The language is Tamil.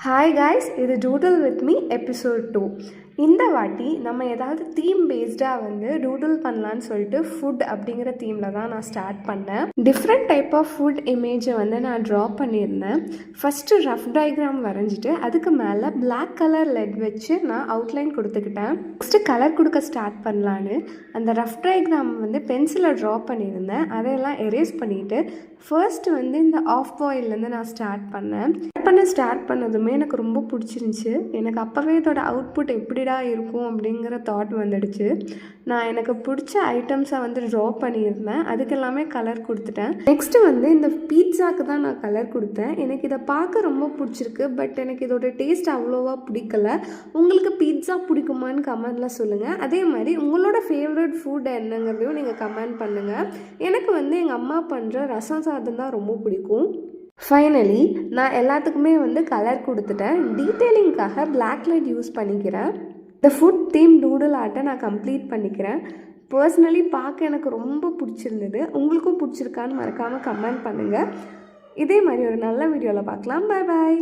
ஹாய் காய்ஸ், இது டூடில் வித் மீ எபிசோட் 2. இந்த வாட்டி நம்ம ஏதாவது தீம் பேஸ்டாக டூடில் பண்ணலான்னு சொல்லிட்டு ஃபுட் அப்படிங்கிற தீமில் தான் நான் ஸ்டார்ட் பண்ணேன். டிஃப்ரெண்ட் டைப் ஆஃப் ஃபுட் இமேஜை நான் ட்ரா பண்ணியிருந்தேன். ஃபஸ்ட்டு ரஃப் டயக்ராம் வரைஞ்சிட்டு அதுக்கு மேலே பிளாக் கலர் லெட் வச்சு நான் அவுட்லைன் கொடுத்துக்கிட்டேன். நெக்ஸ்ட்டு கலர் கொடுக்க ஸ்டார்ட் பண்ணலான்னு அந்த ரஃப் டயக்ராம் பென்சிலில் ட்ரா பண்ணியிருந்தேன். அதையெல்லாம் எரேஸ் பண்ணிவிட்டு ஃபர்ஸ்ட் இந்த ஆஃப் பாயிலேருந்து நான் ஸ்டார்ட் பண்ணதுமே எனக்கு ரொம்ப பிடிச்சிருந்துச்சி. எனக்கு அப்போவே இதோட அவுட்புட் எப்படிடா இருக்கும் அப்படிங்கிற தாட் வந்துடுச்சு. நான் எனக்கு பிடிச்ச ஐட்டம்ஸை ட்ரா பண்ணியிருந்தேன். அதுக்கு எல்லாமே கலர் கொடுத்துட்டேன். நெக்ஸ்ட்டு இந்த பீட்சாவுக்கு தான் நான் கலர் கொடுத்தேன். எனக்கு இதை பார்க்க ரொம்ப பிடிச்சிருக்கு. பட் எனக்கு இதோட டேஸ்ட் அவ்வளோவா பிடிக்கல. உங்களுக்கு பீட்சா பிடிக்குமான்னு கமெண்டில் சொல்லுங்கள். அதே மாதிரி உங்களோட ஃபேவரட் ஃபுட் என்னங்கிறதையும் நீங்கள் கமெண்ட் பண்ணுங்கள். எனக்கு எங்கள் அம்மா பண்ணுற ரசம் சாதம் தான் ரொம்ப பிடிக்கும். ஃபைனலி நான் எல்லாத்துக்குமே கலர் கொடுத்துட்டேன். டீட்டெயிலிங்காக பிளாக் லைட் யூஸ் பண்ணிக்கிறேன். இந்த ஃபுட் தீம் டூடில் ஆர்ட்டை நான் கம்ப்ளீட் பண்ணிக்கிறேன். பர்சனலி பார்க்க எனக்கு ரொம்ப பிடிச்சிருந்தது. உங்களுக்கும் பிடிச்சிருக்கான்னு மறக்காமல் கமெண்ட் பண்ணுங்கள். இதே மாதிரி ஒரு நல்ல வீடியோவில் பார்க்கலாம். பாய் பாய்.